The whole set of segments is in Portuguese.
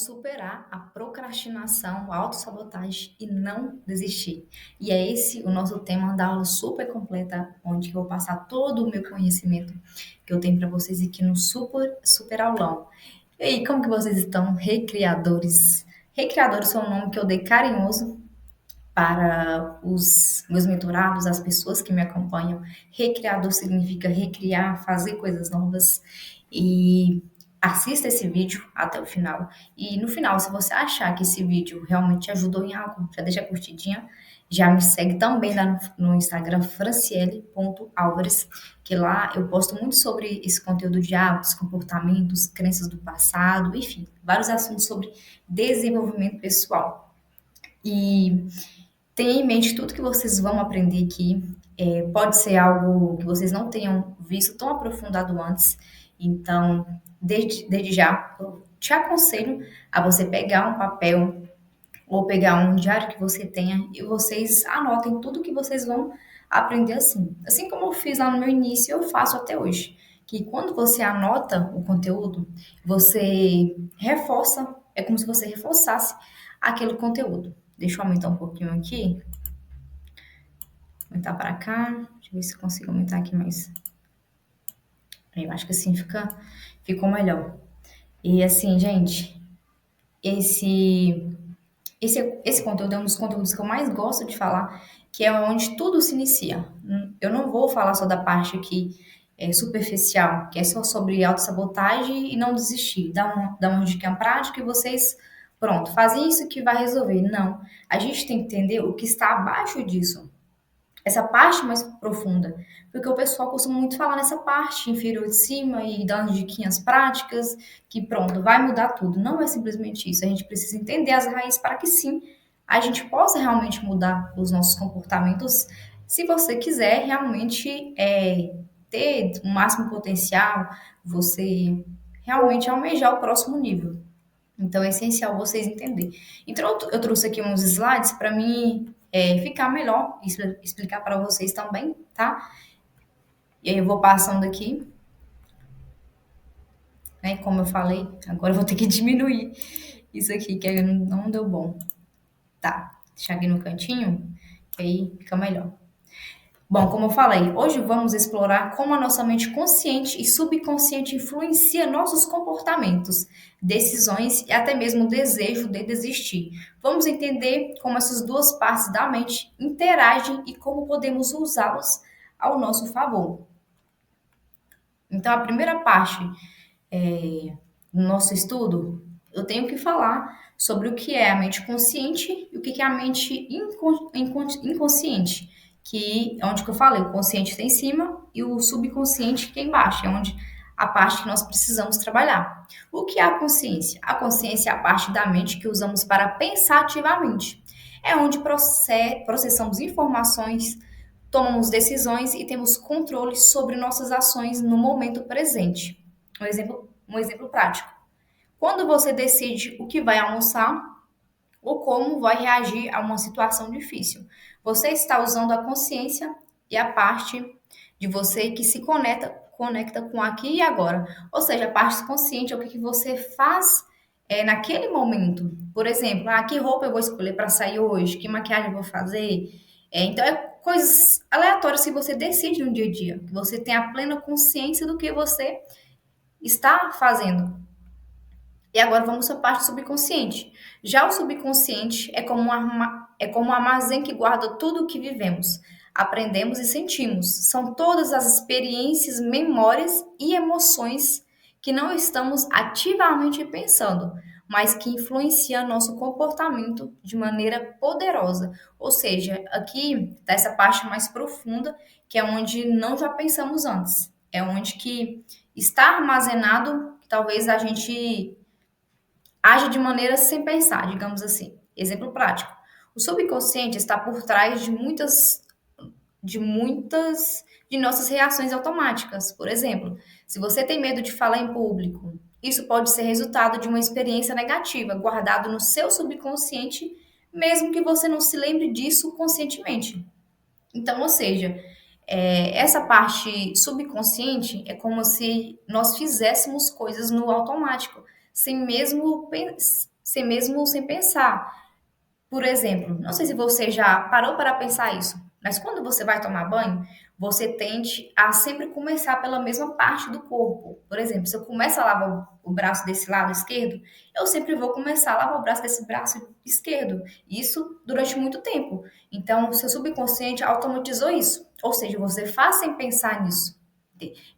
superar a procrastinação, a autossabotagem e não desistir. E é esse o nosso tema da aula super completa, onde eu vou passar todo o meu conhecimento que eu tenho para vocês aqui no super aulão. E aí, como que vocês estão, recriadores? Recriadores foi um nome que eu dei carinhoso para os meus mentorados, as pessoas que me acompanham. Recriador significa recriar, fazer coisas novas. E assista esse vídeo até o final. E no final, se você achar que esse vídeo realmente te ajudou em algo, já deixa a curtidinha. Já me segue também lá no Instagram, franciele.alvares, que lá eu posto muito sobre esse conteúdo de hábitos, comportamentos, crenças do passado, enfim, vários assuntos sobre desenvolvimento pessoal. E tenha em mente tudo que vocês vão aprender aqui. Pode ser algo que vocês não tenham visto tão aprofundado antes. Então, desde já, eu te aconselho a você pegar um papel ou pegar um diário que você tenha e vocês anotem tudo que vocês vão aprender assim. Assim como eu fiz lá no meu início, eu faço até hoje. Que quando você anota o conteúdo, você reforça, é como se você reforçasse aquele conteúdo. Deixa eu aumentar um pouquinho aqui. Aumentar para cá. Deixa eu ver se eu consigo aumentar aqui mais. Eu acho que assim ficou melhor. E assim, gente, esse, esse conteúdo é um dos conteúdos que eu mais gosto de falar, que é onde tudo se inicia. Eu não vou falar só da parte que é superficial, que é só sobre autossabotagem e não desistir. Dar uma dica prática e vocês, pronto, fazem isso que vai resolver. Não. A gente tem que entender o que está abaixo disso. Essa parte mais profunda. Porque o pessoal costuma muito falar nessa parte inferior de cima e dar umas diquinhas práticas, que pronto, vai mudar tudo. Não é simplesmente isso. A gente precisa entender as raízes para que sim, a gente possa realmente mudar os nossos comportamentos, se você quiser realmente ter o máximo potencial, você realmente almejar o próximo nível. Então é essencial vocês entenderem. Então eu trouxe aqui uns slides para mim ficar melhor e explicar para vocês também, tá? E aí eu vou passando aqui, né? Como eu falei, agora eu vou ter que diminuir isso aqui, que não deu bom. Tá, deixar aqui no cantinho, que aí fica melhor. Bom, como eu falei, hoje vamos explorar como a nossa mente consciente e subconsciente influencia nossos comportamentos, decisões e até mesmo o desejo de desistir. Vamos entender como essas duas partes da mente interagem e como podemos usá-los ao nosso favor. Então, a primeira parte do nosso estudo, eu tenho que falar sobre o que é a mente consciente e o que é a mente inconsciente, que é onde que eu falei, o consciente está em cima e o subconsciente que é embaixo, é onde a parte que nós precisamos trabalhar. O que é a consciência? A consciência é a parte da mente que usamos para pensar ativamente. É onde processamos informações, tomamos decisões e temos controle sobre nossas ações no momento presente. Um exemplo prático. Quando você decide o que vai almoçar ou como vai reagir a uma situação difícil, você está usando a consciência e a parte de você que se conecta com aqui e agora. Ou seja, a parte consciente é o que você faz naquele momento. Por exemplo, que roupa eu vou escolher para sair hoje? Que maquiagem eu vou fazer? Então, é coisas aleatórias que você decide no dia a dia. Que você tem a plena consciência do que você está fazendo. E agora vamos para a parte subconsciente. Já o subconsciente é como um armazém que guarda tudo o que vivemos, aprendemos e sentimos. São todas as experiências, memórias e emoções que não estamos ativamente pensando, mas que influenciam nosso comportamento de maneira poderosa. Ou seja, aqui está essa parte mais profunda, que é onde não já pensamos antes. É onde que está armazenado, que talvez a gente age de maneira sem pensar, digamos assim. Exemplo prático. O subconsciente está por trás de muitas de nossas reações automáticas. Por exemplo, se você tem medo de falar em público, isso pode ser resultado de uma experiência negativa guardado no seu subconsciente, mesmo que você não se lembre disso conscientemente. Então, ou seja, essa parte subconsciente é como se nós fizéssemos coisas no automático, sem mesmo sem pensar. Por exemplo, não sei se você já parou para pensar isso, mas quando você vai tomar banho, você tende a sempre começar pela mesma parte do corpo. Por exemplo, se eu começo a lavar o braço desse lado esquerdo, eu sempre vou começar a lavar o braço desse braço esquerdo. Isso durante muito tempo. Então, o seu subconsciente automatizou isso. Ou seja, você faz sem pensar nisso.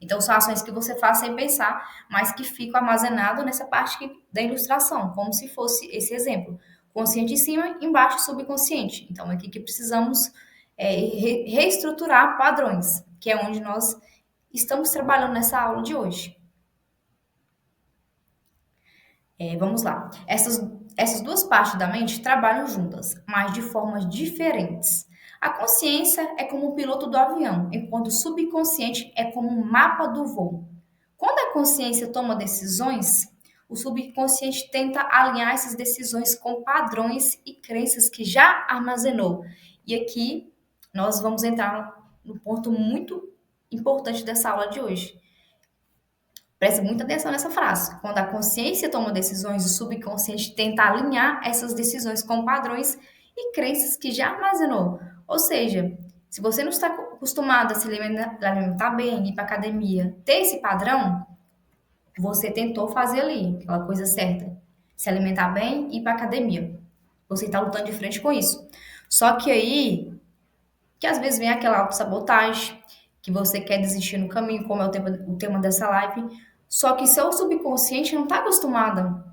Então, são ações que você faz sem pensar, mas que ficam armazenadas nessa parte da ilustração, como se fosse esse exemplo. Consciente em cima, embaixo subconsciente. Então, é aqui que precisamos reestruturar padrões, que é onde nós estamos trabalhando nessa aula de hoje. Vamos lá. Essas duas partes da mente trabalham juntas, mas de formas diferentes. A consciência é como o piloto do avião, enquanto o subconsciente é como um mapa do voo. Quando a consciência toma decisões, o subconsciente tenta alinhar essas decisões com padrões e crenças que já armazenou. E aqui nós vamos entrar no ponto muito importante dessa aula de hoje. Preste muita atenção nessa frase. Quando a consciência toma decisões, o subconsciente tenta alinhar essas decisões com padrões e crenças que já armazenou. Ou seja, se você não está acostumado a se alimentar bem, ir para academia, ter esse padrão, você tentou fazer ali aquela coisa certa. Se alimentar bem e ir para academia. Você está lutando de frente com isso. Só que aí, que às vezes vem aquela autossabotagem, que você quer desistir no caminho, como é o tema dessa live. Só que seu subconsciente não está acostumado,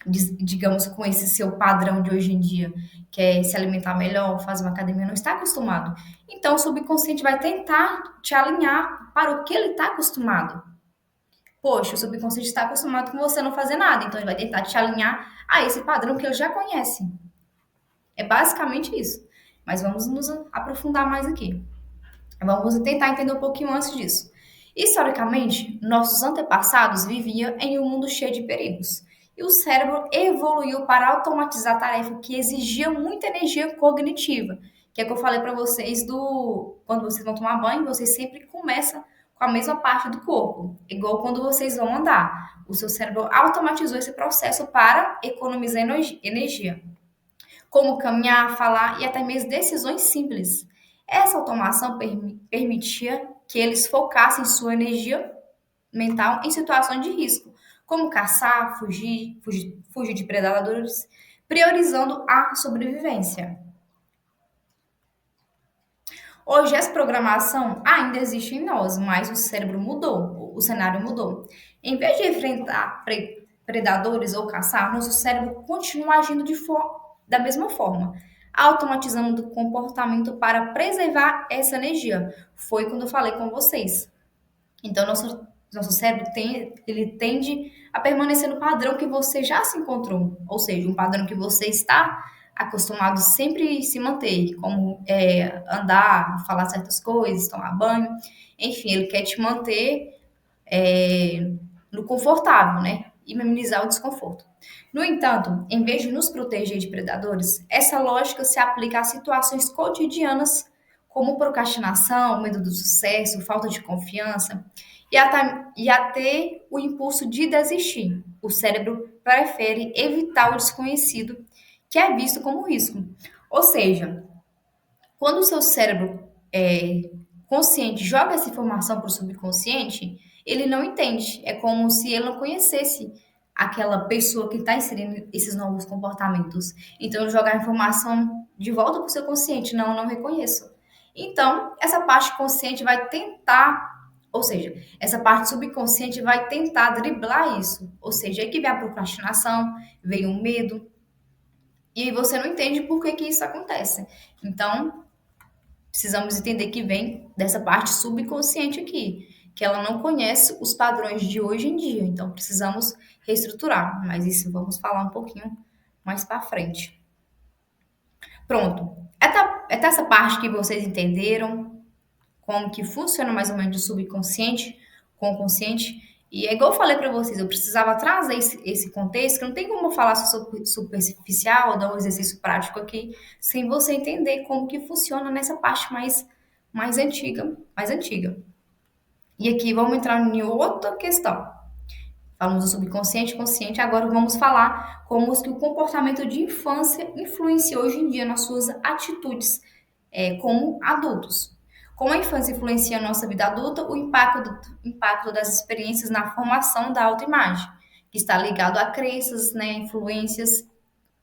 digamos, com esse seu padrão de hoje em dia, que é se alimentar melhor, fazer uma academia, não está acostumado. Então, o subconsciente vai tentar te alinhar para o que ele está acostumado. Poxa, o subconsciente está acostumado com você não fazer nada, então ele vai tentar te alinhar a esse padrão que ele já conhece. É basicamente isso. Mas vamos nos aprofundar mais aqui. Vamos tentar entender um pouquinho antes disso. Historicamente, nossos antepassados viviam em um mundo cheio de perigos. E o cérebro evoluiu para automatizar tarefas que exigiam muita energia cognitiva. Que é o que eu falei para vocês do quando vocês vão tomar banho, vocês sempre começam com a mesma parte do corpo, igual quando vocês vão andar. O seu cérebro automatizou esse processo para economizar energia, como caminhar, falar e até mesmo decisões simples. Essa automação permitia que eles focassem sua energia mental em situações de risco, como caçar, fugir de predadores, priorizando a sobrevivência. Hoje, essa programação ainda existe em nós, mas o cérebro mudou, o cenário mudou. Em vez de enfrentar predadores ou caçar, nosso cérebro continua agindo da mesma forma, automatizando o comportamento para preservar essa energia. Foi quando eu falei com vocês. Então, nosso cérebro ele tende a permanecer no padrão que você já se encontrou, ou seja, um padrão que você está acostumado sempre se manter, como andar, falar certas coisas, tomar banho, enfim, ele quer te manter no confortável, né? E minimizar o desconforto. No entanto, em vez de nos proteger de predadores, essa lógica se aplica a situações cotidianas como procrastinação, medo do sucesso, falta de confiança e até o impulso de desistir. O cérebro prefere evitar o desconhecido, que é visto como risco. Ou seja, quando o seu cérebro consciente joga essa informação para o subconsciente, ele não entende. É como se ele não conhecesse aquela pessoa que está inserindo esses novos comportamentos. Então, ele joga a informação de volta para o seu consciente. Não, não reconheço. Então, essa parte consciente vai tentar, ou seja, essa parte subconsciente vai tentar driblar isso. Ou seja, aí que vem a procrastinação, vem o medo, e aí você não entende por que isso acontece. Então, precisamos entender que vem dessa parte subconsciente aqui, que ela não conhece os padrões de hoje em dia. Então, precisamos reestruturar, mas isso vamos falar um pouquinho mais para frente. Pronto. Até essa parte que vocês entenderam, como que funciona mais ou menos o subconsciente com o consciente. E é igual eu falei para vocês, eu precisava trazer esse contexto, que não tem como eu falar superficial, ou dar um exercício prático aqui, sem você entender como que funciona nessa parte mais antiga, mais antiga. E aqui vamos entrar em outra questão. Falamos do subconsciente e consciente, agora vamos falar como que o comportamento de infância influencia hoje em dia nas suas atitudes como adultos. Como a infância influencia a nossa vida adulta, o impacto das experiências na formação da autoimagem, que está ligado a crenças, né, influências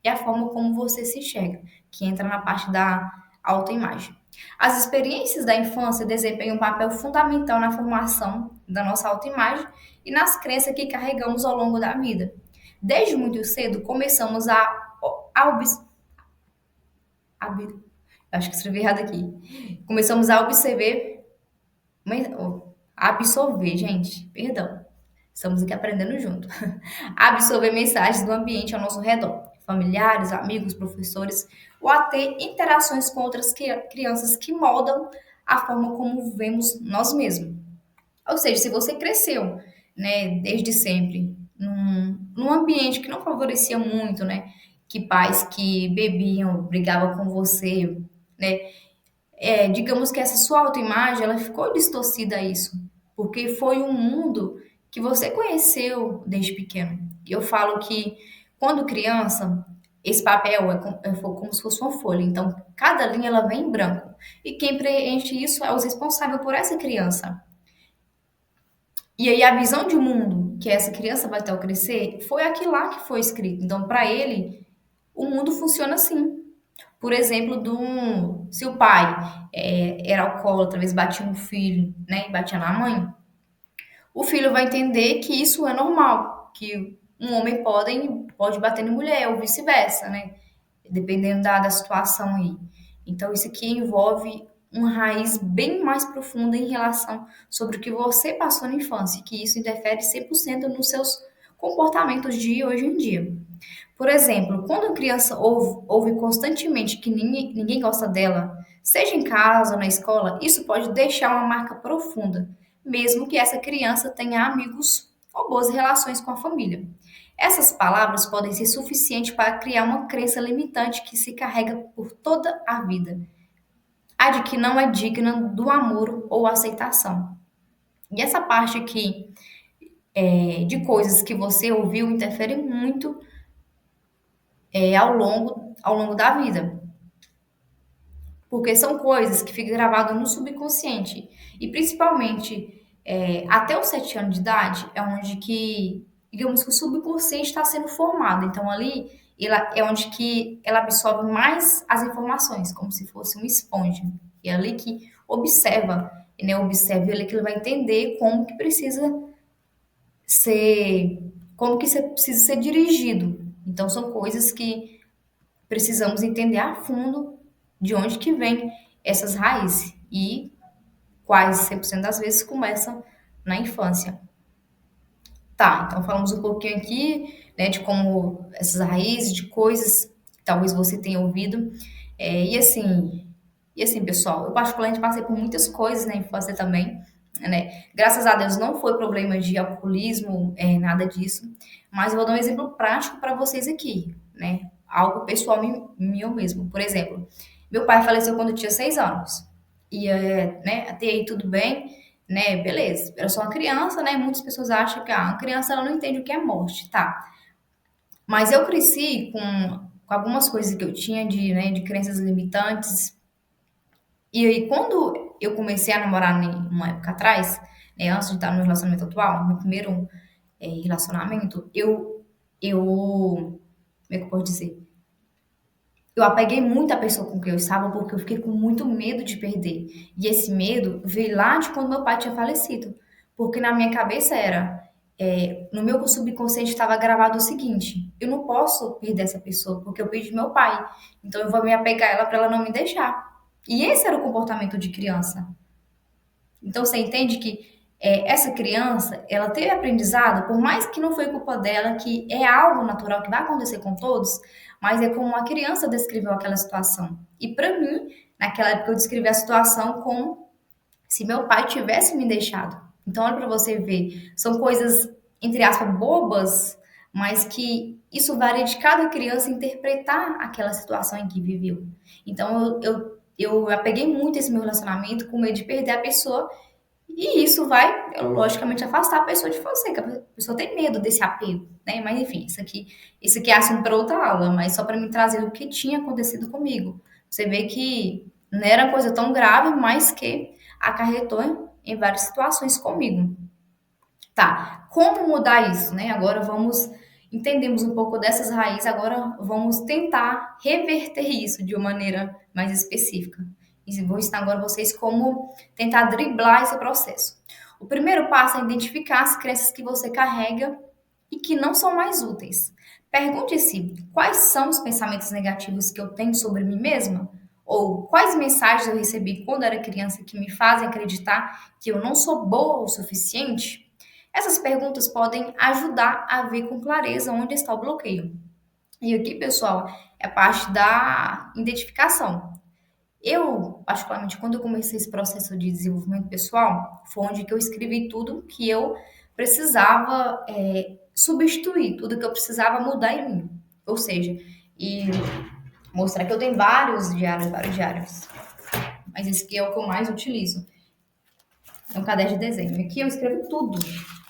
e a forma como você se enxerga, que entra na parte da autoimagem. As experiências da infância desempenham um papel fundamental na formação da nossa autoimagem e nas crenças que carregamos ao longo da vida. Desde muito cedo, começamos a, acho que escrevi errado aqui. Começamos a absorver, gente, perdão. Estamos aqui aprendendo junto. Absorver mensagens do ambiente ao nosso redor, familiares, amigos, professores, ou até interações com outras crianças que moldam a forma como vemos nós mesmos. Ou seja, se você cresceu, né, desde sempre, num ambiente que não favorecia muito, né, que pais que bebiam, brigavam com você, né, digamos que essa sua autoimagem, ela ficou distorcida a isso, porque foi um mundo que você conheceu desde pequeno. E eu falo que, quando criança, esse papel como se fosse uma folha. Então, cada linha ela vem em branco. E quem preenche isso é os responsáveis por essa criança. E aí a visão de mundo que essa criança vai ter ao crescer foi aquilo lá que foi escrito. Então, para ele, o mundo funciona assim. Por exemplo, se o pai era alcoólatra, talvez batia no filho, né, e batia na mãe, o filho vai entender que isso é normal, que um homem pode bater em mulher ou vice-versa, né, dependendo da situação aí. Então, isso aqui envolve uma raiz bem mais profunda em relação sobre o que você passou na infância, que isso interfere 100% nos seus comportamentos de hoje em dia. Por exemplo, quando a criança ouve constantemente que ninguém gosta dela, seja em casa ou na escola, isso pode deixar uma marca profunda, mesmo que essa criança tenha amigos ou boas relações com a família. Essas palavras podem ser suficientes para criar uma crença limitante que se carrega por toda a vida, a de que não é digna do amor ou aceitação. E essa parte aqui de coisas que você ouviu interfere muito ao longo da vida. Porque são coisas que ficam gravadas no subconsciente. E principalmente até os 7 anos de idade é onde que, digamos que o subconsciente está sendo formado. Então ali é onde que ela absorve mais as informações, como se fosse uma esponja. E é ali que observa, né? Observa ele que ele vai entender ser, como que você precisa ser dirigido. Então são coisas que precisamos entender a fundo de onde que vem essas raízes e quase 100% das vezes começam na infância. Tá, então falamos um pouquinho aqui, né, de como essas raízes, de coisas que talvez você tenha ouvido. E assim, pessoal, eu particularmente passei por muitas coisas na infância também, né? Graças a Deus não foi problema de alcoolismo, nada disso. Mas eu vou dar um exemplo prático para vocês aqui, né? Algo pessoal meu mesmo. Por exemplo, meu pai faleceu quando eu tinha 6 anos. E, né, até aí tudo bem, né? Beleza. Era só uma criança, né? Muitas pessoas acham que a criança ela não entende o que é morte, tá? Mas eu cresci com algumas coisas que eu tinha de crenças limitantes, e aí, quando eu comecei a namorar uma época atrás, né, antes de estar no relacionamento atual, meu primeiro relacionamento, como é que eu posso dizer? Eu apeguei muito à pessoa com quem eu estava porque eu fiquei com muito medo de perder. E esse medo veio lá de quando meu pai tinha falecido. Porque na minha cabeça no meu subconsciente estava gravado o seguinte: eu não posso perder essa pessoa porque eu perdi meu pai. Então eu vou me apegar a ela para ela não me deixar. E esse era o comportamento de criança. Então você entende que essa criança, ela teve aprendizado, por mais que não foi culpa dela, que é algo natural que vai acontecer com todos, mas é como uma criança descreveu aquela situação. E para mim, naquela época eu descrevi a situação como se meu pai tivesse me deixado. Então olha para você ver, são coisas entre aspas bobas, mas que isso varia de cada criança interpretar aquela situação em que viveu. Então eu apeguei muito esse meu relacionamento com medo de perder a pessoa E isso vai, logicamente, afastar a pessoa de você, que a pessoa tem medo desse apego, né? Mas enfim, isso aqui é assunto para outra aula, mas só para me trazer o que tinha acontecido comigo. Você vê que não era coisa tão grave, mas que acarretou em várias situações comigo. Tá, como mudar isso, né? Agora vamos entendemos um pouco dessas raízes, agora vamos tentar reverter isso de uma maneira mais específica. E vou ensinar agora vocês como tentar driblar esse processo. O primeiro passo é identificar as crenças que você carrega e que não são mais úteis. Pergunte-se quais são os pensamentos negativos que eu tenho sobre mim mesma? Ou quais mensagens eu recebi quando era criança que me fazem acreditar que eu não sou boa o suficiente? Essas perguntas podem ajudar a ver com clareza onde está o bloqueio. E aqui, pessoal, é a parte da identificação. Eu, particularmente, quando eu comecei esse processo de desenvolvimento pessoal, foi onde que eu escrevi tudo que eu precisava substituir, tudo que eu precisava mudar em mim. Ou seja, e mostrar que eu tenho vários diários. Mas esse aqui é o que eu mais utilizo. É um caderno de desenho. Aqui eu escrevo tudo,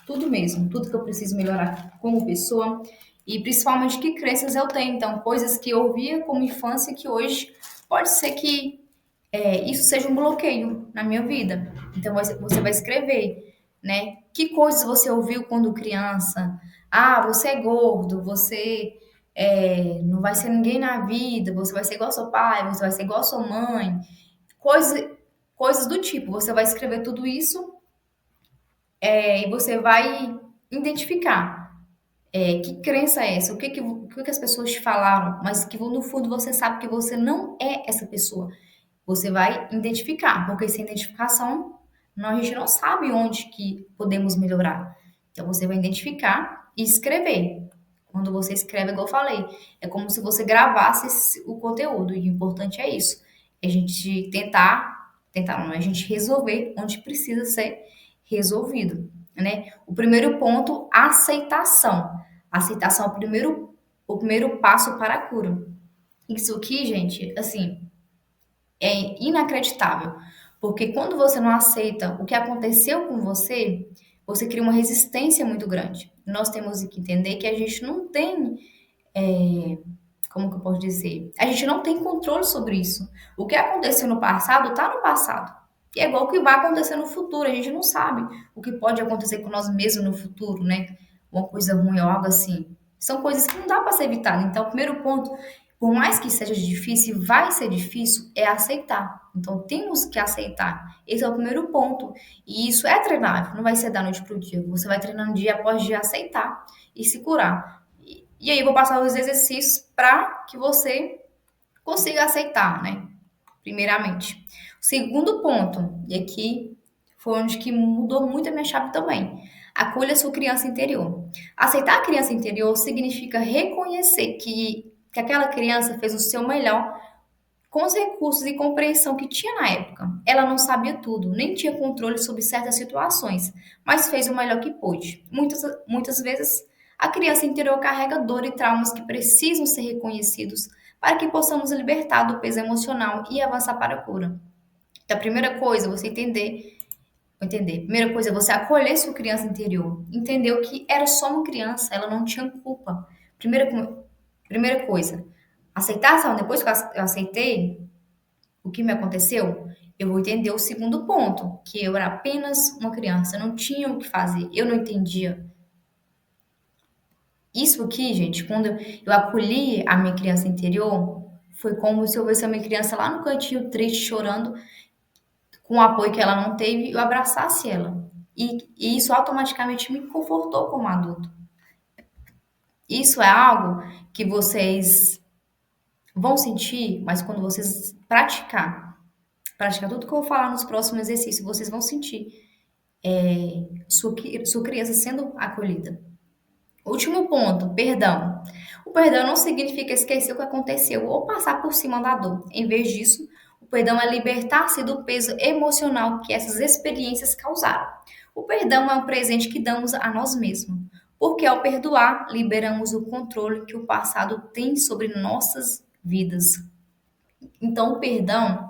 tudo mesmo, tudo que eu preciso melhorar como pessoa e principalmente que crenças eu tenho. Então, coisas que eu ouvia como infância que hoje pode ser que isso seja um bloqueio na minha vida. Então, você vai escrever, né? Que coisas você ouviu quando criança? Ah, você é gordo, você não vai ser ninguém na vida, você vai ser igual ao seu pai, você vai ser igual à sua mãe. Coisa, coisas do tipo. Você vai escrever tudo isso e você vai identificar que crença é essa, o que as pessoas te falaram, mas que no fundo você sabe que você não é essa pessoa. Você vai identificar, porque sem identificação a gente não sabe onde que podemos melhorar. Então você vai identificar e escrever. Quando você escreve, igual eu falei, é como se você gravasse o conteúdo. E o importante é isso. É a gente tentar não, é a gente resolver onde precisa ser resolvido, né? O primeiro ponto, aceitação. Aceitação é o primeiro passo para a cura. Isso aqui, gente, assim, é inacreditável, porque quando você não aceita o que aconteceu com você, você cria uma resistência muito grande. Nós temos que entender que a gente não tem, como que eu posso dizer? A gente não tem controle sobre isso. O que aconteceu no passado está no passado. E é igual o que vai acontecer no futuro. A gente não sabe o que pode acontecer com nós mesmos no futuro, né? Uma coisa ruim ou algo assim. São coisas que não dá para ser evitadas. Então, o primeiro ponto, por mais que seja difícil, vai ser difícil, é aceitar. Então, temos que aceitar. Esse é o primeiro ponto. E isso é treinável, não vai ser da noite para o dia. Você vai treinando dia após dia aceitar e se curar. E aí, eu vou passar os exercícios para que você consiga aceitar, né? Primeiramente. O segundo ponto, e aqui foi onde que mudou muito a minha chave também. Acolha sua criança interior. Aceitar a criança interior significa reconhecer que aquela criança fez o seu melhor com os recursos e compreensão que tinha na época. Ela não sabia tudo, nem tinha controle sobre certas situações, mas fez o melhor que pôde. Muitas vezes, a criança interior carrega dor e traumas que precisam ser reconhecidos para que possamos libertar do peso emocional e avançar para a cura. Então, a primeira coisa, você entender. Primeira coisa, você acolher sua criança interior. Entendeu que era só uma criança, ela não tinha culpa. Primeira coisa, aceitação. Depois que eu aceitei o que me aconteceu, eu vou entender o segundo ponto, que eu era apenas uma criança, não tinha o que fazer, eu não entendia. Isso aqui, gente, quando eu acolhi a minha criança interior, foi como se eu visse a minha criança lá no cantinho, triste, chorando, com o apoio que ela não teve, eu abraçasse ela. E isso automaticamente me confortou como adulto. Isso é algo que vocês vão sentir, mas quando vocês praticar tudo que eu vou falar nos próximos exercícios, vocês vão sentir sua criança sendo acolhida. Último ponto, perdão. O perdão não significa esquecer o que aconteceu ou passar por cima da dor. Em vez disso, o perdão é libertar-se do peso emocional que essas experiências causaram. O perdão é um presente que damos a nós mesmos, porque ao perdoar, liberamos o controle que o passado tem sobre nossas vidas. Então, o perdão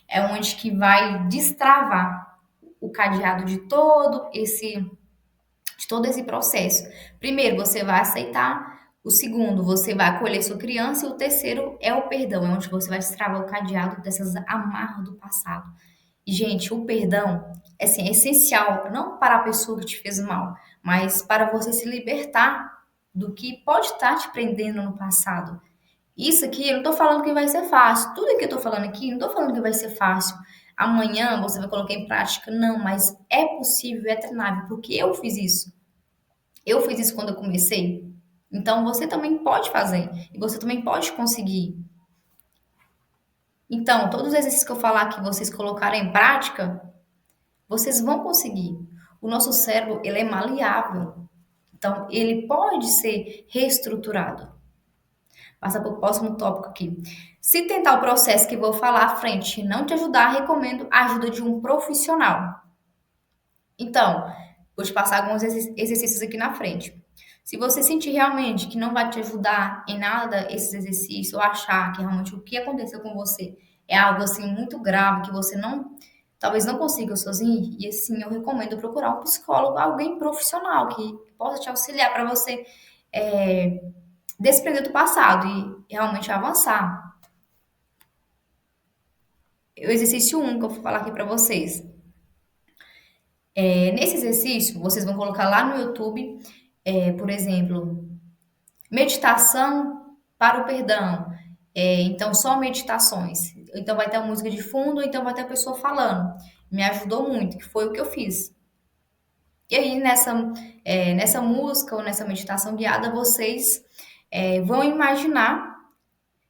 é onde que vai destravar. o cadeado de todo esse processo. Primeiro, você vai aceitar. O segundo, você vai acolher sua criança. E o terceiro é o perdão, é onde você vai destravar o cadeado dessas amarras do passado. E, gente, o perdão assim, é essencial, não para a pessoa que te fez mal, mas para você se libertar do que pode estar te prendendo no passado. Isso aqui, eu não tô falando que vai ser fácil. Tudo que eu tô falando aqui, não tô falando que vai ser fácil. Amanhã você vai colocar em prática. Não, mas é possível, é treinável, porque eu fiz isso. Eu fiz isso quando eu comecei. Então você também pode fazer. E você também pode conseguir. Então, todos os exercícios que eu falar que vocês colocarem em prática, vocês vão conseguir. O nosso cérebro, ele é maleável. Então, ele pode ser reestruturado. Passa para o próximo tópico aqui. Se tentar o processo que vou falar à frente não te ajudar, recomendo a ajuda de um profissional. Então, vou te passar alguns exercícios aqui na frente. Se você sentir realmente que não vai te ajudar em nada esses exercícios, ou achar que realmente o que aconteceu com você é algo assim muito grave, que você não, talvez não consiga sozinho, e assim eu recomendo procurar um psicólogo, alguém profissional que possa te auxiliar para você é, desprender do passado e realmente avançar. O exercício 1 que eu vou falar aqui para vocês. Nesse exercício, vocês vão colocar lá no YouTube, por exemplo, meditação para o perdão. Então, só meditações. Então, vai ter uma música de fundo, então vai ter a pessoa falando. Me ajudou muito, que foi o que eu fiz. E aí, nessa música ou nessa meditação guiada, vocês vão imaginar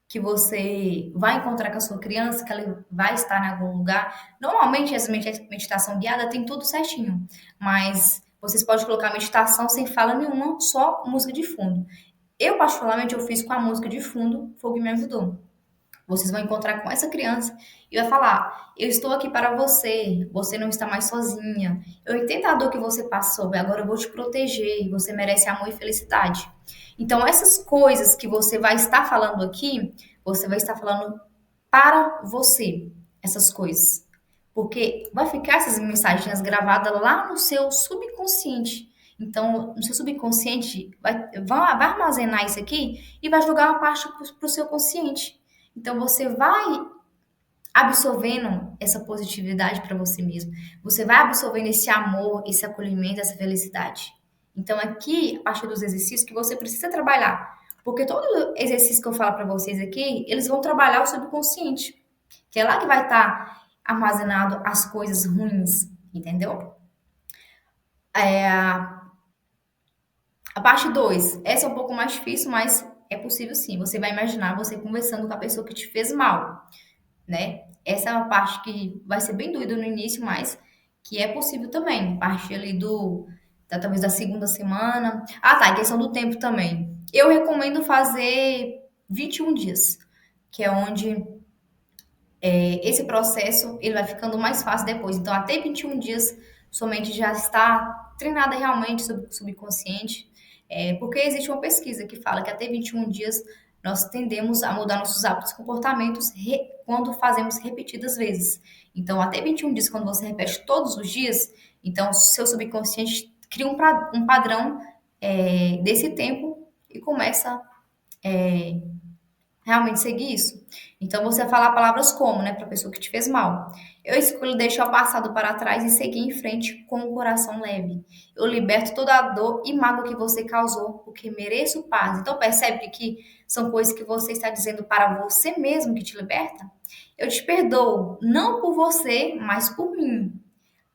que você vai encontrar com a sua criança, que ela vai estar em algum lugar. Normalmente, essa meditação guiada tem tudo certinho, mas vocês podem colocar meditação sem fala nenhuma, só música de fundo. Eu, particularmente, eu fiz com a música de fundo, foi o que me ajudou. Vocês vão encontrar com essa criança e vai falar: eu estou aqui para você, você não está mais sozinha. Eu entendo a dor que você passou, agora eu vou te proteger, você merece amor e felicidade. Então, essas coisas que você vai estar falando aqui, você vai estar falando para você, essas coisas. Porque vai ficar essas mensagens gravadas lá no seu subconsciente. Então, no seu subconsciente, vai armazenar isso aqui e vai jogar uma parte para o seu consciente. Então você vai absorvendo essa positividade para você mesmo. Você vai absorvendo esse amor, esse acolhimento, essa felicidade. Então aqui, a partir dos exercícios que você precisa trabalhar, porque todo exercício que eu falo para vocês aqui, eles vão trabalhar o subconsciente, que é lá que vai estar armazenado as coisas ruins, entendeu? A parte 2, essa é um pouco mais difícil, mas é possível sim. Você vai imaginar você conversando com a pessoa que te fez mal, né? Essa é uma parte que vai ser bem doída no início, mas que é possível também. Parte ali talvez da segunda semana. Ah, tá, e questão do tempo também. Eu recomendo fazer 21 dias, que é onde esse processo ele vai ficando mais fácil depois. Então, até 21 dias, sua mente já está treinada realmente sobre o subconsciente. Porque existe uma pesquisa que fala que até 21 dias nós tendemos a mudar nossos hábitos e comportamentos quando fazemos repetidas vezes. Então, até 21 dias, quando você repete todos os dias, então seu subconsciente cria um padrão desse tempo e começa realmente seguir isso. Então você vai falar palavras como, né, para a pessoa que te fez mal. Eu escolho deixar o passado para trás e seguir em frente com o coração leve. Eu liberto toda a dor e mágoa que você causou, porque mereço paz. Então percebe que são coisas que você está dizendo para você mesmo que te liberta? Eu te perdoo, não por você, mas por mim,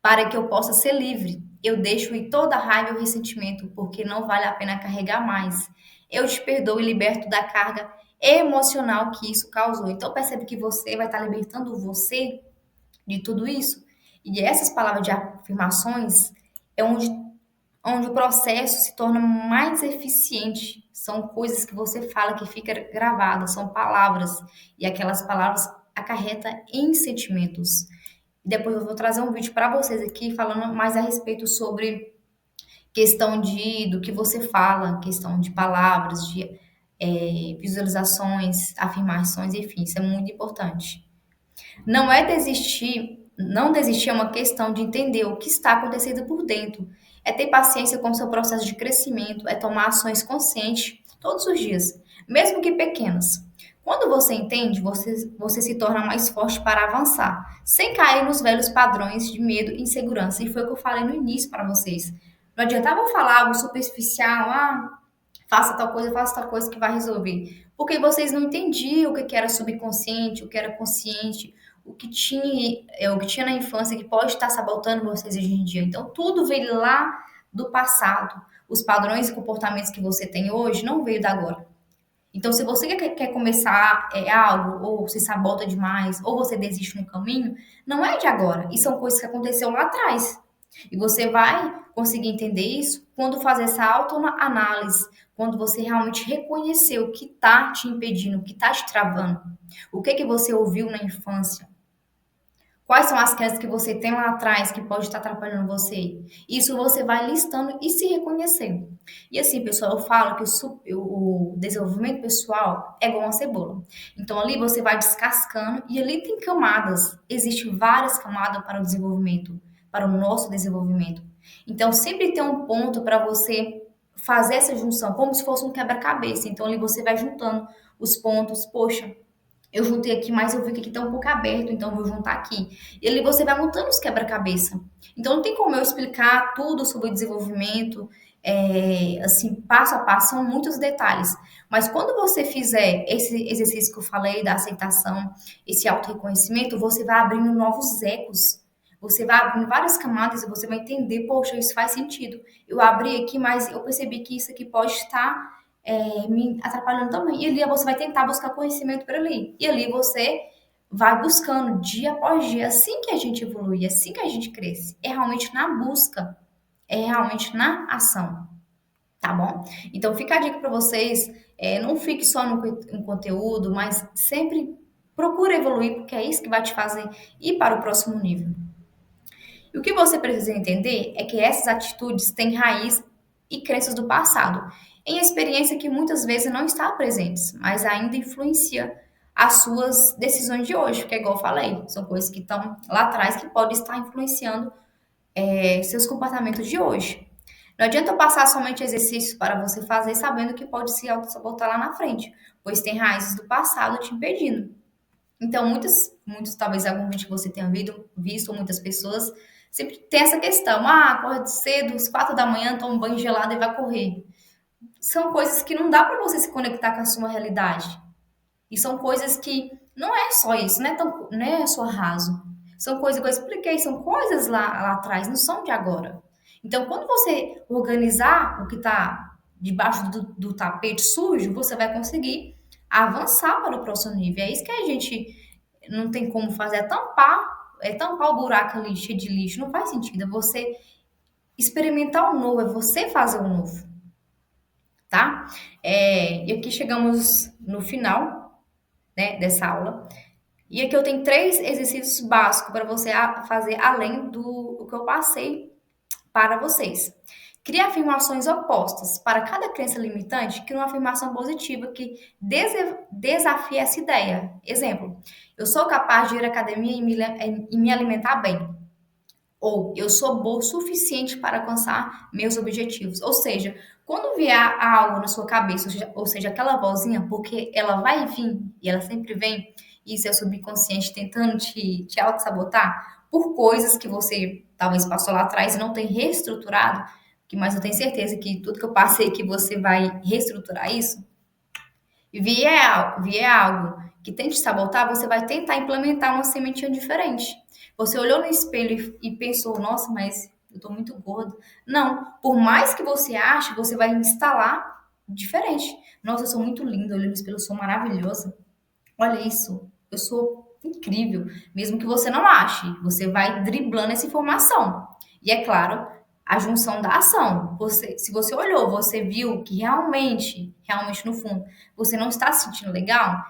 para que eu possa ser livre. Eu deixo ir toda a raiva e o ressentimento, porque não vale a pena carregar mais. Eu te perdoo e liberto da carga emocional que isso causou. Então percebe que você vai estar libertando você de tudo isso. E essas palavras de afirmações é onde o processo se torna mais eficiente. São coisas que você fala que fica gravada, são palavras. E aquelas palavras acarretam em sentimentos. E depois eu vou trazer um vídeo para vocês aqui falando mais a respeito sobre questão do que você fala, questão de palavras, de visualizações, afirmações, enfim, isso é muito importante. Não é desistir Não desistir é uma questão de entender o que está acontecendo por dentro. É ter paciência com o seu processo de crescimento, é tomar ações conscientes todos os dias, mesmo que pequenas. Quando você entende, você se torna mais forte para avançar, sem cair nos velhos padrões de medo e insegurança. E foi o que eu falei no início para vocês. Não adiantava eu falar algo superficial, faça tal coisa que vai resolver. Porque vocês não entendiam o que era subconsciente, o que era consciente, o que tinha na infância que pode estar sabotando vocês hoje em dia. Então, tudo veio lá do passado. Os padrões e comportamentos que você tem hoje não veio da agora. Então, se você quer começar algo, ou se sabota demais, ou você desiste no caminho, não é de agora. E são coisas que aconteceram lá atrás. E você vai conseguir entender isso quando fazer essa autoanálise, quando você realmente reconhecer o que está te impedindo, o que está te travando, o que você ouviu na infância, quais são as crenças que você tem lá atrás que pode estar atrapalhando você. Isso você vai listando e se reconhecendo. E assim, pessoal, eu falo que o desenvolvimento pessoal é igual uma cebola. Então ali você vai descascando e ali tem camadas. Existem várias camadas para o desenvolvimento, para o nosso desenvolvimento. Então sempre tem um ponto para você fazer essa junção, como se fosse um quebra-cabeça. Então ali você vai juntando os pontos. Poxa, eu juntei aqui, mas eu vi que aqui tá um pouco aberto, então eu vou juntar aqui. E ali você vai montando os quebra-cabeça. Então não tem como eu explicar tudo sobre o desenvolvimento, assim, passo a passo, são muitos detalhes. Mas quando você fizer esse exercício que eu falei da aceitação, esse auto-reconhecimento, você vai abrindo novos ecos. Você vai abrindo várias camadas e você vai entender, poxa, isso faz sentido. Eu abri aqui, mas eu percebi que isso aqui pode estar me atrapalhando também. E ali você vai tentar buscar conhecimento por ali. E ali você vai buscando dia após dia. Assim que a gente evolui, assim que a gente cresce. É realmente na busca, é realmente na ação, tá bom? Então fica a dica para vocês, não fique só no conteúdo, mas sempre procure evoluir, porque é isso que vai te fazer ir para o próximo nível. E o que você precisa entender é que essas atitudes têm raiz e crenças do passado, em experiência que muitas vezes não está presentes, mas ainda influencia as suas decisões de hoje, porque é igual eu falei, são coisas que estão lá atrás que podem estar influenciando seus comportamentos de hoje. Não adianta eu passar somente exercícios para você fazer sabendo que pode se auto-sabotar lá na frente, pois tem raízes do passado te impedindo. Então, muitos, talvez algum vídeo que você tenha visto, muitas pessoas, sempre tem essa questão. Acorda cedo, às 4 da manhã, toma um banho gelado e vai correr. São coisas que não dá para você se conectar com a sua realidade. E são coisas que não é só isso, não é só raso. São coisas que eu expliquei, são coisas lá atrás, não são de agora. Então, quando você organizar o que está debaixo do tapete sujo, você vai conseguir avançar para o próximo nível. É isso que a gente não tem como fazer, é tampar o buraco ali cheio de lixo. Não faz sentido. É você experimentar o novo, é você fazer o novo, tá? E aqui chegamos no final, né, dessa aula. E aqui eu tenho 3 exercícios básicos para você fazer além do que eu passei para vocês. Crie afirmações opostas. Para cada crença limitante, crie uma afirmação positiva que desafie essa ideia. Exemplo, eu sou capaz de ir à academia e me alimentar bem. Ou eu sou boa o suficiente para alcançar meus objetivos. Ou seja, quando vier algo na sua cabeça, ou seja, aquela vozinha, porque ela vai vir e ela sempre vem, e isso é o subconsciente tentando te auto-sabotar por coisas que você talvez passou lá atrás e não tem reestruturado, mas eu tenho certeza que tudo que eu passei que você vai reestruturar isso, e vier algo que tente sabotar, você vai tentar implementar uma sementinha diferente. Você olhou no espelho e pensou, nossa, mas eu tô muito gordo. Não, por mais que você ache, você vai instalar diferente. Nossa, eu sou muito linda, olhando no espelho, eu sou maravilhosa. Olha isso, eu sou incrível. Mesmo que você não ache, você vai driblando essa informação. E é claro, a junção da ação. Se você olhou, você viu que realmente no fundo, você não está se sentindo legal,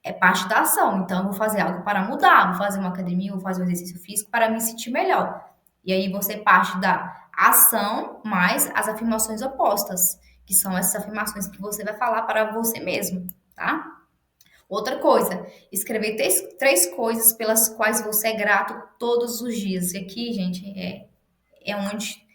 é parte da ação. Então, eu vou fazer algo para mudar, vou fazer uma academia, vou fazer um exercício físico para me sentir melhor. E aí você parte da ação mais as afirmações opostas, que são essas afirmações que você vai falar para você mesmo, tá? Outra coisa, escrever três coisas pelas quais você é grato todos os dias. E aqui, gente, é onde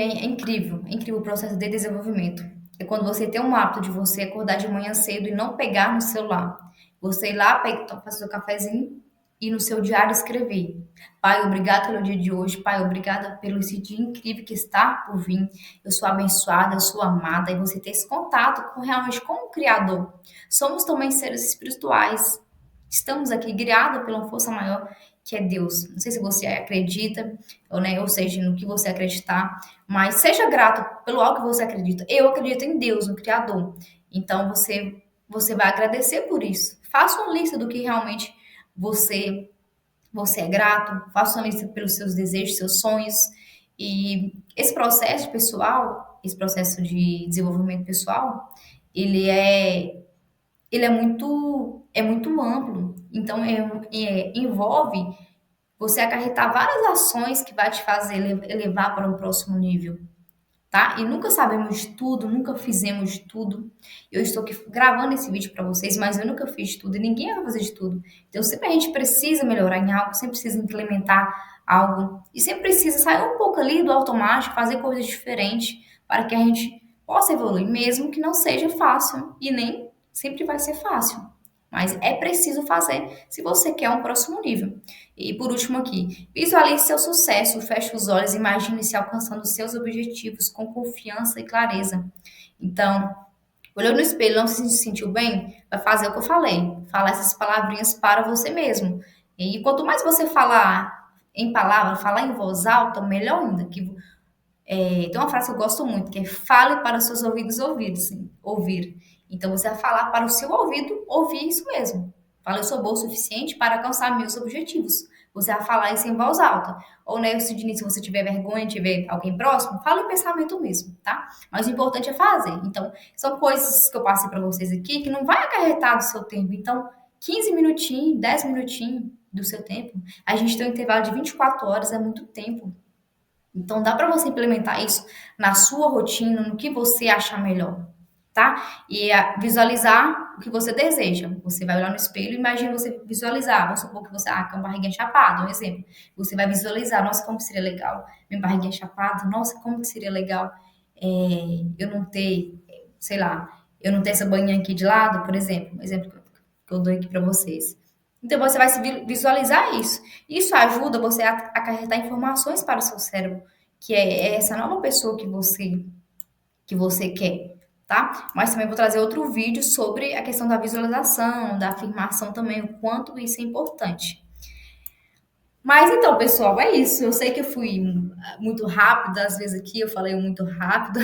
é incrível o processo de desenvolvimento. É quando você tem um hábito de você acordar de manhã cedo e não pegar no celular. Você ir lá, fazer seu cafezinho e no seu diário escrever. Pai, obrigado pelo dia de hoje. Pai, obrigada pelo esse dia incrível que está por vir. Eu sou abençoada, eu sou amada. E você ter esse contato realmente com o Criador. Somos também seres espirituais. Estamos aqui guiados pela uma força maior que é Deus. Não sei se você acredita, ou seja, no que você acreditar, mas seja grato pelo algo que você acredita. Eu acredito em Deus, no Criador. Então você vai agradecer por isso. Faça uma lista do que realmente você você é grato, faça uma lista pelos seus desejos, seus sonhos. E esse processo pessoal, esse processo de desenvolvimento pessoal, ele é ele é muito amplo. Então envolve você acarretar várias ações que vai te fazer elevar para um próximo nível, tá? E nunca sabemos de tudo, nunca fizemos de tudo. Eu estou aqui gravando esse vídeo para vocês, mas eu nunca fiz de tudo e ninguém vai fazer de tudo. Então sempre a gente precisa melhorar em algo, sempre precisa implementar algo e sempre precisa sair um pouco ali do automático, fazer coisas diferentes para que a gente possa evoluir, mesmo que não seja fácil e nem sempre vai ser fácil. Mas é preciso fazer se você quer um próximo nível. E por último aqui, visualize seu sucesso, feche os olhos, imagine se alcançando seus objetivos com confiança e clareza. Então, olhou no espelho, não se sentiu bem? Vai fazer o que eu falei, falar essas palavrinhas para você mesmo. E quanto mais você falar em palavra, falar em voz alta, melhor ainda. Tem uma frase que eu gosto muito, que é fale para os seus ouvidos ouvir. Então você vai falar para o seu ouvido ouvir isso mesmo. Fala, eu sou boa o suficiente para alcançar meus objetivos. Você vai falar isso em voz alta. Ou, né, se você tiver vergonha, tiver alguém próximo, fala em pensamento mesmo, tá? Mas o importante é fazer. Então, são coisas que eu passei para vocês aqui que não vai acarretar do seu tempo. Então, 15 minutinhos, 10 minutinhos do seu tempo. A gente tem um intervalo de 24 horas, é muito tempo. Então, dá para você implementar isso na sua rotina, no que você achar melhor, tá? E visualizar o que você deseja. Você vai olhar no espelho e imagina você visualizar. Vamos supor que você, com a barriguinha chapada, um exemplo. Você vai visualizar, nossa, como que seria legal. Minha barriguinha chapada, nossa, como que seria legal eu não ter, sei lá, eu não ter essa banhinha aqui de lado, por exemplo. Um exemplo que eu dou aqui para vocês. Então, você vai se visualizar isso. Isso ajuda você a acarretar informações para o seu cérebro, que é essa nova pessoa que você quer, tá? Mas também vou trazer outro vídeo sobre a questão da visualização, da afirmação também, o quanto isso é importante. Mas então, pessoal, é isso. Eu sei que eu fui muito rápida, às vezes aqui eu falei muito rápido,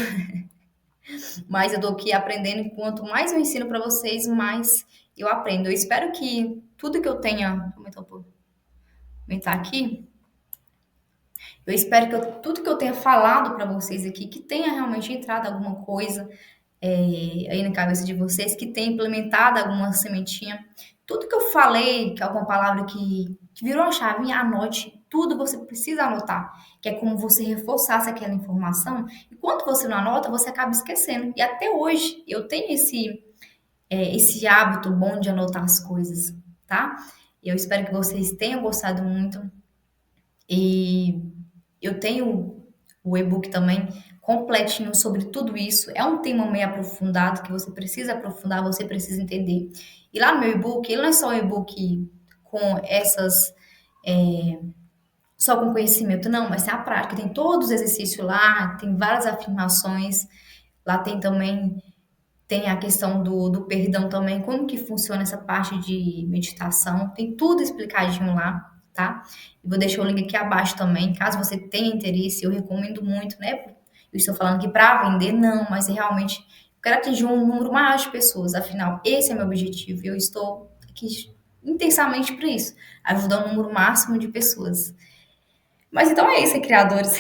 mas eu tô aqui aprendendo. E quanto mais eu ensino para vocês, mais eu aprendo. Eu espero que tudo que eu tenha. Vou aumentar aqui. Eu espero que tudo que eu tenha falado para vocês aqui, que tenha realmente entrado alguma coisa aí na cabeça de vocês, que tenha implementado alguma sementinha. Tudo que eu falei, que é alguma palavra que virou a chave, anote. Tudo você precisa anotar, que é como você reforçasse aquela informação. E quando você não anota, você acaba esquecendo. E até hoje eu tenho esse hábito bom de anotar as coisas, tá? Eu espero que vocês tenham gostado muito. E eu tenho o e-book também completinho sobre tudo isso. É um tema meio aprofundado que você precisa aprofundar, você precisa entender. E lá no meu e-book, ele não é só um e-book com essas só com conhecimento, não, mas tem a prática, tem todos os exercícios lá, tem várias afirmações, lá tem a questão do perdão também, como que funciona essa parte de meditação, tem tudo explicadinho lá, tá? E vou deixar o link aqui abaixo também, caso você tenha interesse, eu recomendo muito, né? Eu estou falando aqui para vender, não, mas realmente eu quero atingir um número maior de pessoas, afinal, esse é meu objetivo, e eu estou aqui intensamente para isso, ajudar um número máximo de pessoas. Mas então é isso, criadores.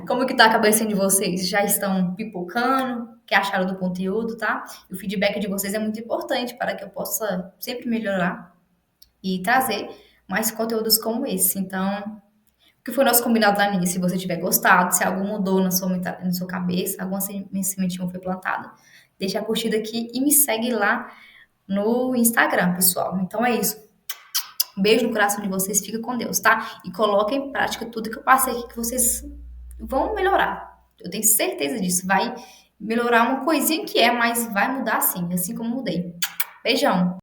Como que tá a cabeça de vocês? Já estão pipocando? O que acharam do conteúdo, tá? E o feedback de vocês é muito importante para que eu possa sempre melhorar e trazer mais conteúdos como esse. Então, o que foi nosso combinado lá no início? Se você tiver gostado, se algo mudou na sua cabeça, alguma sementinha foi plantada, deixa a curtida aqui e me segue lá no Instagram, pessoal. Então é isso. Um beijo no coração de vocês, fica com Deus, tá? E coloquem em prática tudo que eu passei aqui, que vocês vão melhorar. Eu tenho certeza disso. Vai melhorar uma coisinha que é, mas vai mudar sim, assim como mudei. Beijão!